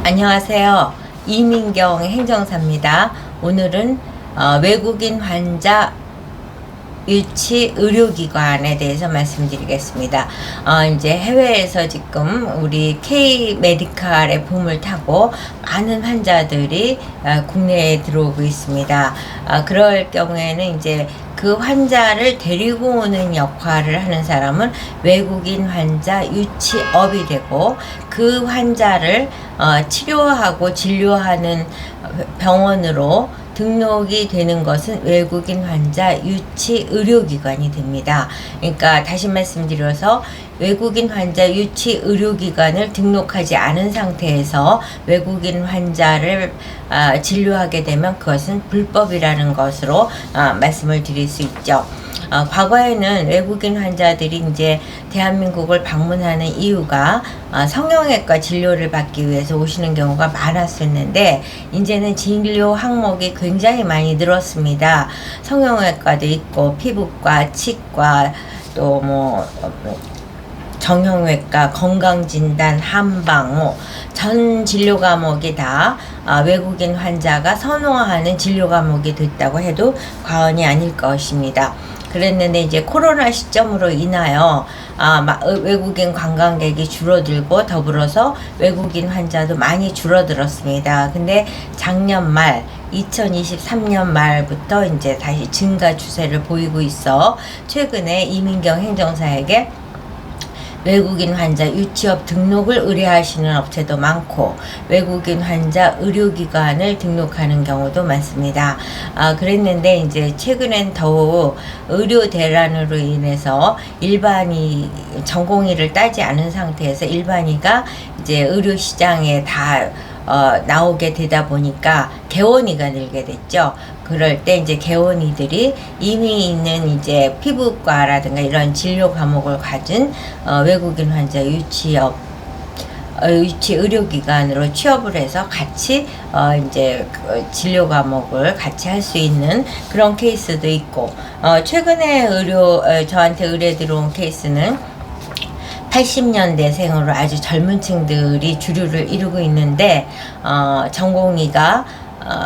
안녕하세요. 이민경 행정사입니다. 오늘은 외국인 환자 유치 의료기관에 대해서 말씀드리겠습니다. 이제 해외에서 지금 우리 K 메디칼의 붐을 타고 많은 환자들이 국내에 들어오고 있습니다. 그럴 경우에는 이제 그 환자를 데리고 오는 역할을 하는 사람은 외국인 환자 유치업이 되고, 그 환자를 치료하고 진료하는 병원으로 등록이 되는 것은 외국인 환자 유치 의료기관이 됩니다. 그러니까 다시 말씀드려서 외국인 환자 유치 의료기관을 등록하지 않은 상태에서 외국인 환자를 진료하게 되면 그것은 불법이라는 것으로 말씀을 드릴 수 있죠. 과거에는 외국인 환자들이 이제 대한민국을 방문하는 이유가 성형외과 진료를 받기 위해서 오시는 경우가 많았었는데, 이제는 진료 항목이 굉장히 많이 늘었습니다. 성형외과도 있고 피부과, 치과, 또 정형외과, 건강진단, 한방, 전 진료 과목이 다 외국인 환자가 선호하는 진료 과목이 됐다고 해도 과언이 아닐 것입니다. 그랬는데 이제 코로나 시점으로 인하여 외국인 관광객이 줄어들고, 더불어서 외국인 환자도 많이 줄어들었습니다. 근데 작년 말 2023년 말부터 이제 다시 증가 추세를 보이고 있어 최근에 이민경 행정사에게 외국인 환자 유치업 등록을 의뢰하시는 업체도 많고, 외국인 환자 의료기관을 등록하는 경우도 많습니다. 그랬는데 이제 최근엔 더욱 의료 대란으로 인해서 일반이 전공의를 따지 않은 상태에서 일반의가 이제 의료 시장에 다 나오게 되다 보니까 개원의가 늘게 됐죠. 그럴 때 이제 개원의들이 이미 있는 이제 피부과라든가 이런 진료 과목을 가진 외국인 환자 유치 의료기관으로 취업을 해서 같이 이제 진료 과목을 같이 할 수 있는 그런 케이스도 있고, 최근에 저한테 의뢰 들어온 케이스는 80년대생으로 아주 젊은 층들이 주류를 이루고 있는데, 전공의가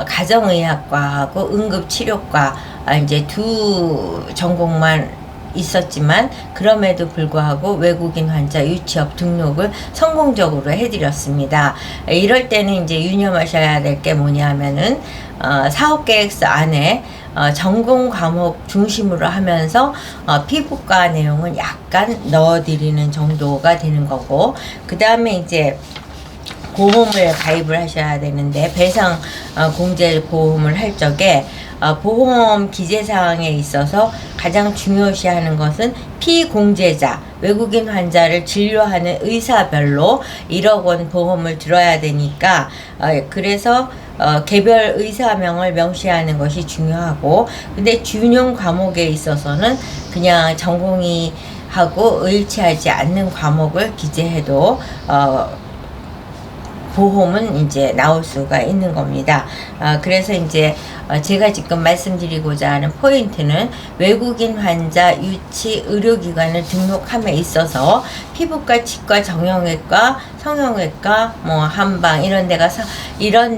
가정의학과하고 응급치료과 이제 두 전공만 있었지만, 그럼에도 불구하고 외국인 환자 유치업 등록을 성공적으로 해드렸습니다. 이럴 때는 이제 유념하셔야 될 게 뭐냐면은 사업계획서 안에 전공 과목 중심으로 하면서 피부과 내용은 약간 넣어드리는 정도가 되는 거고, 그 다음에 이제 보험을 가입을 하셔야 되는데, 배상 공제 보험을 할 적에 보험 기재사항에 있어서 가장 중요시하는 것은 피공제자, 외국인 환자를 진료하는 의사별로 1억 원 보험을 들어야 되니까, 그래서 개별 의사명을 명시하는 것이 중요하고, 근데 준용 과목에 있어서는 그냥 전공의하고 일치하지 않는 과목을 기재해도 보험은 이제 나올 수가 있는 겁니다. 그래서 이제 제가 지금 말씀드리고자 하는 포인트는, 외국인 환자 유치 의료기관을 등록함에 있어서 피부과, 치과, 정형외과, 성형외과, 한방 이런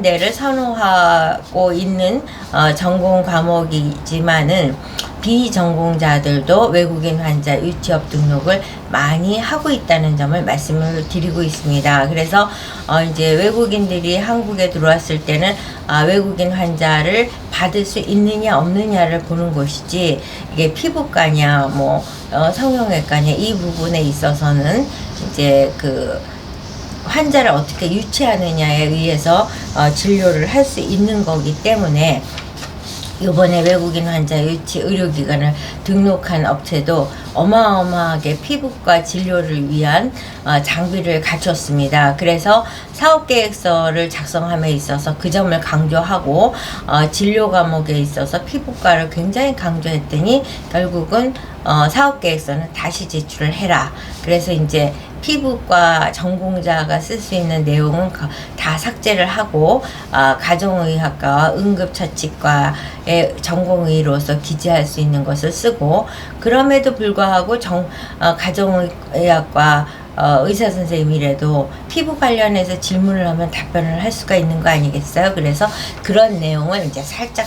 데를 선호하고 있는 전공 과목이지만은, 비전공자들도 외국인 환자 유치업 등록을 많이 하고 있다는 점을 말씀을 드리고 있습니다. 그래서 이제 외국인들이 한국에 들어왔을 때는 외국인 환자를 받을 수 있느냐 없느냐를 보는 것이지, 이게 피부과냐 성형외과냐 이 부분에 있어서는 이제 그 환자를 어떻게 유치하느냐에 의해서 진료를 할 수 있는 거기 때문에, 이번에 외국인 환자 유치 의료기관을 등록한 업체도 어마어마하게 피부과 진료를 위한 장비를 갖췄습니다. 그래서 사업계획서를 작성함에 있어서 그 점을 강조하고, 진료 과목에 있어서 피부과를 굉장히 강조했더니 결국은 사업계획서는 다시 제출을 해라. 그래서 이제 피부과 전공자가 쓸 수 있는 내용은 다 삭제를 하고, 가정의학과와 응급처치과의 전공의로서 기재할 수 있는 것을 쓰고, 그럼에도 불구하고 가정의학과 의사 선생님이라도 피부 관련해서 질문을 하면 답변을 할 수가 있는 거 아니겠어요? 그래서 그런 내용을 이제 살짝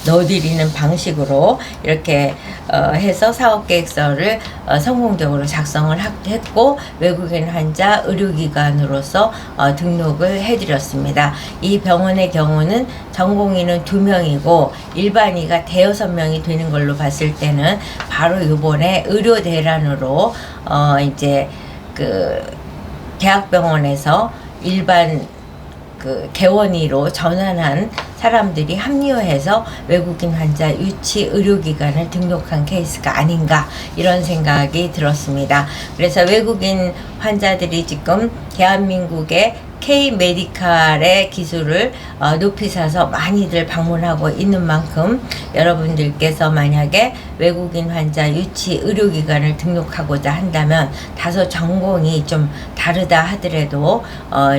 넣어드리는 방식으로 이렇게 해서 사업계획서를 성공적으로 작성을 했고, 외국인 환자 의료기관으로서 등록을 해드렸습니다. 이 병원의 경우는 전공의는 2명이고 일반의가 대여섯 명이 되는 걸로 봤을 때는 바로 이번에 의료 대란으로 이제 그 대학병원에서 일반 그 개원의로 전환한 사람들이 합류해서 외국인 환자 유치 의료기관을 등록한 케이스가 아닌가, 이런 생각이 들었습니다. 그래서 외국인 환자들이 지금 대한민국의 K-메디칼의 기술을 높이 사서 많이들 방문하고 있는 만큼, 여러분들께서 만약에 외국인 환자 유치 의료기관을 등록하고자 한다면 다소 전공이 좀 다르다 하더라도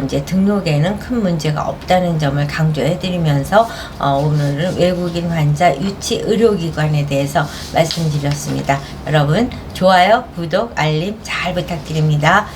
이제 등록에는 큰 문제가 없다는 점을 강조해 드리면서 오늘은 외국인 환자 유치 의료기관에 대해서 말씀드렸습니다. 여러분 좋아요, 구독, 알림 잘 부탁드립니다.